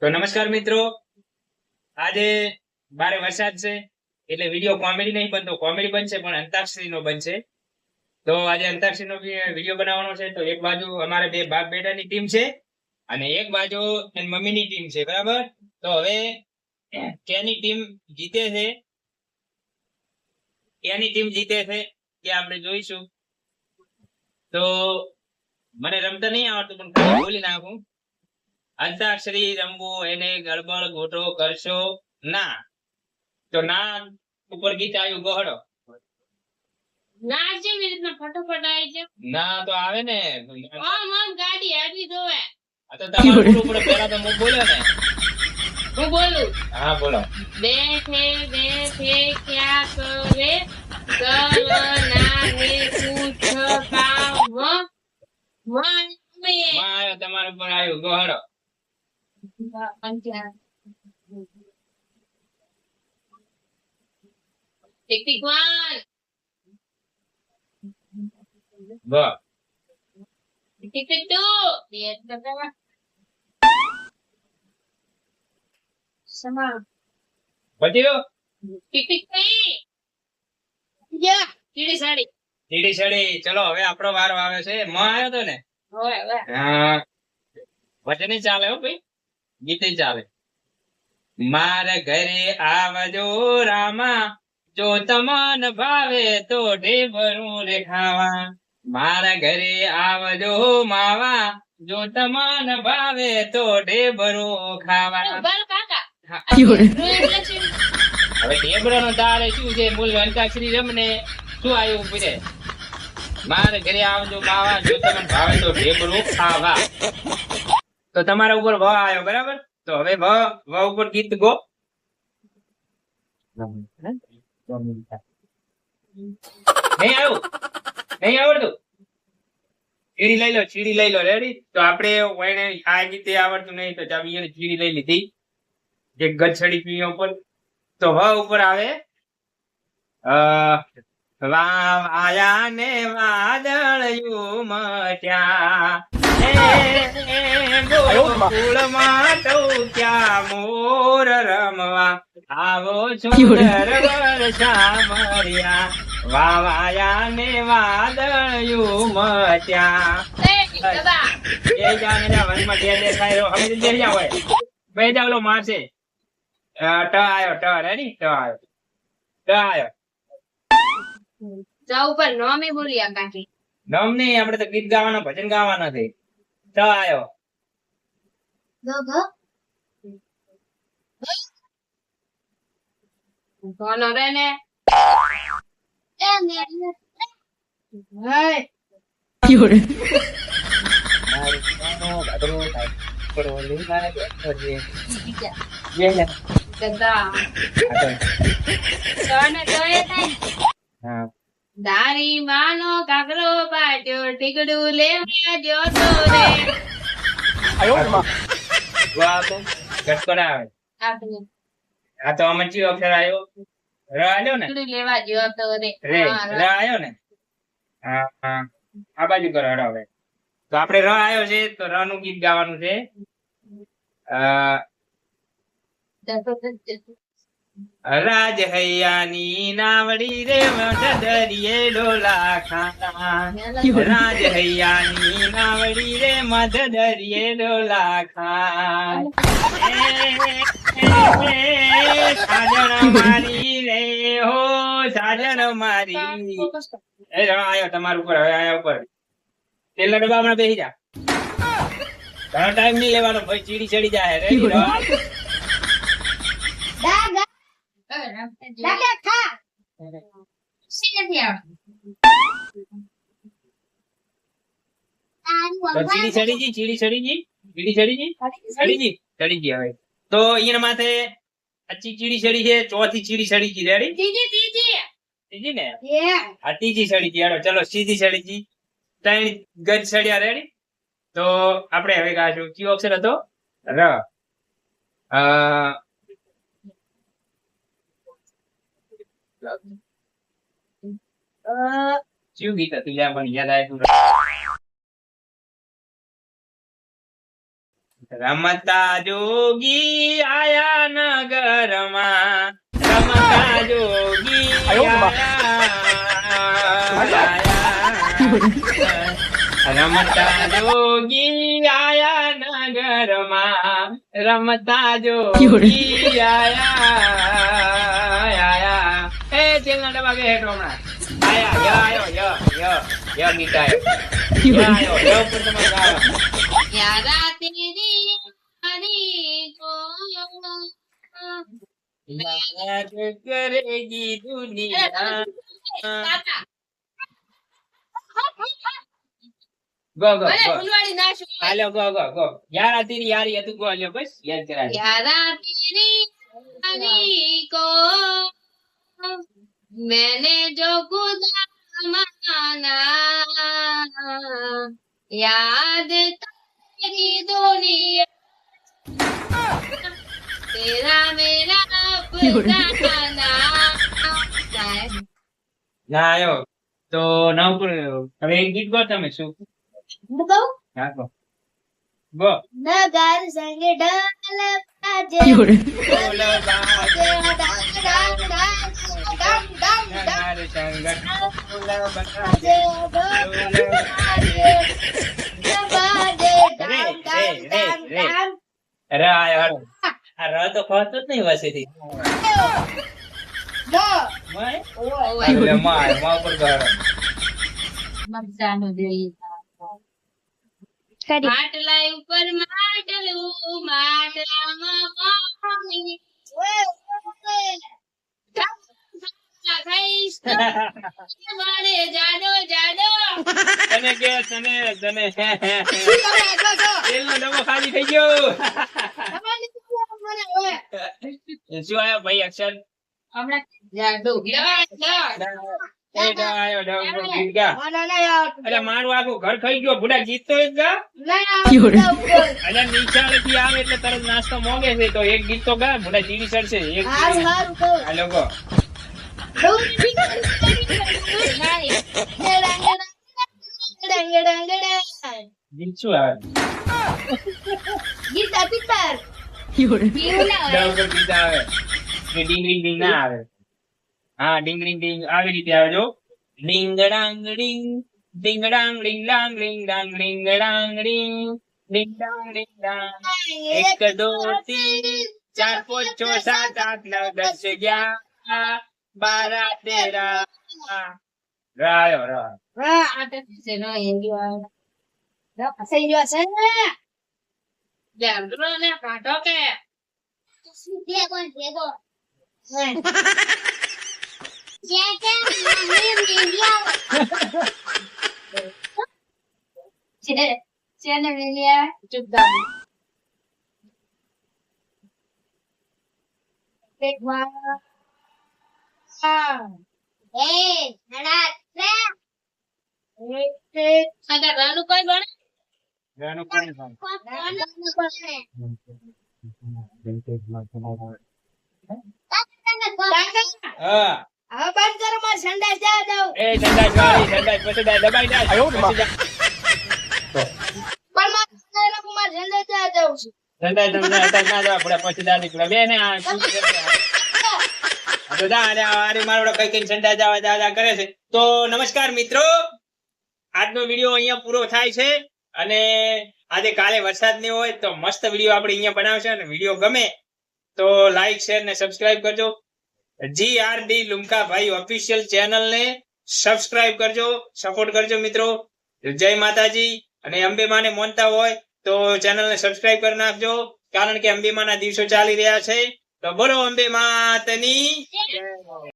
તો નમસ્કાર મિત્રો, આજે બારે વરસાદ છે એટલે વિડીયો કોમેડી નહીં બનતો, કોમેડી બનશે પણ અંતાક્ષરી નો બનશે. તો આજે અંતાક્ષરી નો વિડીયો બનાવવાનો છે. તો એક બાજુ અમારે બે બાપ બેટાની ટીમ છે અને એક બાજુ એની મમ્મીની ટીમ છે, બરાબર. તો હવે કેની ટીમ જીતે છે, કેની ટીમ જીતે છે એ આપણે જોઈશું. તો મને રમતા નહીં આવડતું પણ બોલી નાખું. અંતાક્ષરી રમવું એને ગડબડ ગોટો કરશો ના. તો ના ઉપર ગીત આવ્યું ગોહડો. ના જેવી રીતના ફટાફટ આવી છે. ના તો આવે ને. ગાડી આવી જોવે. આ તો તમારું બોલવું પડે. પહેલા તો હું બોલ્યો ને. હું બોલું. હા બોલો. બેઠે ક્યાં કરે કરના હે પૂછ કામ માં આવ્યો તમારા ઉપર આવ્યું ગોહડો. ટિક વન બસ ટિક ટુ સમા બચ્યો. ટિક થ્રી યા ચીડી સાડી ચીડી છડી. ચલો હવે આપણો વારો આવે છે. મ આવ્યો તો ને. હોય હવે હા વચન ચાલે હો ભાઈ, ગીતે ચાલે. મારા ઘરે આવજો રામા, જો તમન ભાવે તો ઢેબરું રે ખાવા. મારા ઘરે આવજો માવા, જો તમન ભાવે તો ઢેબરું ખાવા. બલ કાકા હવે ઢેબરો નો તારે શું છે? બોલ અંતાક્ષરી રમને શું આવ્યું પૂછે. મારે ઘરે આવજો માવા, જો તમને ભાવે તો ઢેબરું ખાવા. તો તમારા ઉપર વ આવ્યો, બરાબર. તો હવે વ ઉપર ગીત ગો. નહીં આવ્યું, નહીં આવડતું. ચીડી લઈ લો, ચીડી લઈ લો. રેડી. તો આપણે આ ગીતે આવડતું નહીં તો ચાલ ચીડી લઈ લીધી, જે ગચડી પીઓ ઉપર. તો વ ઉપર આવે વાયા ને વાદળયું મટ્યા, ગોકુળમાં તો ક્યાં મોર રમવા, આવો સુંદર વર્ષા મળ્યા. વાયા ને વાદળયું મટ્યા. એ જાણે વનમાં બે દેખાય રહ્યો. હવે બે જાવ હોય બે જાવલો મારશે. ટ આવ્યો, ટ રેડી. ટ આવ્યો, ટ આવ્યો. જા ઉપર નોમી બોલ્યા કાકી. નમ નહીં, આપણે તો ગીત ગાવાનો, ભજન ગાવાનો છે. ટ આવ્યો. કોનો રે ને દારી માનો કાકરો પાટ્યો ટીકડું લેવા જોતો રે. ગટકોડ આવે. આપણે આ તો આમાં ચિયો અક્ષર આવ્યો? ર આવ્યો ને. ટીકડું લેવા જોતો રે. રે ર આવ્યો ને. હા હા, આ બાજુ કરો. ર હવે તો આપણે ર આવ્યો છે તો ર નું ગીત ગાવાનું છે. રાજ હૈયાની નાવડી રે મધદરિયે ડોલા ખાતા. રાજ હૈયાની નાવડી રે મધદરિયે ડોલા ખા. સાજણ મારી રે હો સાજણ મારી. એ આવ્યો તમારા ઉપર. હવે આયા ઉપર તેલના ડબ્બામાં બેસી જા. ઘણો ટાઈમ નહીં લેવાનો ભાઈ, ચીડી ચડી જાય. રેડી રહો. ચીડી ચડી ગઈ, ચીડી ચડી ગઈ, ચીડી ચડી ગઈ, ચડી ગઈ, ચડી ગઈ. હવે તો અહીંયા માથે આછી ચીડી ચડી છે, ચોથી ચીડી ચડી ગઈ. રેડી. ત્રીજી ને. આ ત્રીજી ચડી ગઈ. હાલો ચલો સીધી ચડી ગઈ. ત્રણ ગજ ચડ્યા. રેડી. તો આપણે હવે ગાશું. કયો અક્ષર હતો? ર. શું ગીત હતું યાદ આવ્યું? રમતા જોગી આયા નગરમાં, રમતા જોગી રમતા જોગી આયા નગરમાં, રમતા જોગી આયા. એ તેલના ડબ્બા બે હેઠો હમણાં આયા. ય ગીત આયો. ય ઉપર તમે ગાઓ. यारा तेरी हरी को યાદ કરેગી દુનિયા. ગો ગો ભલે ગો ફૂલવાડી નાશું. હાલો ગો ગો ગો. યાર તેરી યારી હતું ગો લ્યો બસ યાદ કરાવી. यारा तेरी हरी को मैंने जो खुदा माना, याद तेरी दुनिया तेरा मेरा अपना ના આયો તો ના ઉપર હવે એક ગીત ગો તમે શું હા ગો ગો. नगर संग डाल बाजे બોલ बाजे બાजार સંગ બોલ બાजार. અરે આયો હાલો. આ ર તો ખોતો જ નહીં વસેથી. એટલે માં ઉપર કરો. માટલા ઉપર માટલું માટલામાં પાણી ખાઈશ તો મારે જાડો જાડો તને કે તને તેલનો ડબ્બો ખાલી થઈ ગયો. શું આયો ભાઈ અક્ષર? હમણાં જાડો એ આયો ડબ્બો ગીત ગા. અરે મારું આખું ઘર ખાઈ ગયો ભૂડા ગીત તો એક ગા. અરે નિશાળેથી આવે એટલે તરત નાસ્તો મોંઘે છે તો એક ગીત તો ગા ભૂડા ચીડી ચડશે એક. હાલો ગો. ગીત શું આવે? ડબ્બો ગીત આવે એ ડીંગ ડીંગ ડીંગ ના આવે. હા ડીંગ ડીંગ ડીંગ આવી રીતે આવે જો. ડીંગ ડાંગ ડીંગ ડીંગ ડાંગ ડીંગ ડાંગ ડીંગ ડાંગ ડીંગ ડાંગ ડીંગ ડીંગ ડાંગ ડીંગ ડાંગ. 1 2 3 4 5 6 7 8 9 10 11 12 13. રાયો રા. કાઢો કે રાનું કોઈ બને રાનું કોણ છે? હા હવે બંધ કરો મારે સંડાસ જા દઉં એ સંડાસ વાળી સંડાસ પછી દબાઈ દે. પછી જા. પણ મારે સંડાસ જા દઉં સંડાસ તમને અત્યારે ના જવા પડે પછી દાદી પડે બે ને આ શું કરે છે? આ તો જા અરે આરે મારો કઈ કઈ સંડાસ જવા કરે છે. તો નમસ્કાર મિત્રો, આજનો વિડીયો અહીંયા પૂરો થાય છે અને આજે કાલે વરસાદ નહીં હોય તો મસ્ત વિડીયો આપણે અહીંયા બનાવશે અને વિડીયો ગમે તો લાઈક શેર ને સબસ્ક્રાઇબ કરજો. GRD લુમકા ભાઈ ઓફિશિયલ ચેનલ ને સબસ્ક્રાઇબ કરજો, સપોર્ટ કરજો મિત્રો. જય માતાજી. અને અંબે માને માનતા હોય તો ચેનલ ને સબસ્ક્રાઇબ કરી નાખજો કારણ કે અંબે માના દિવસો ચાલી રહ્યા છે. તો બોલો અંબે માતની જય.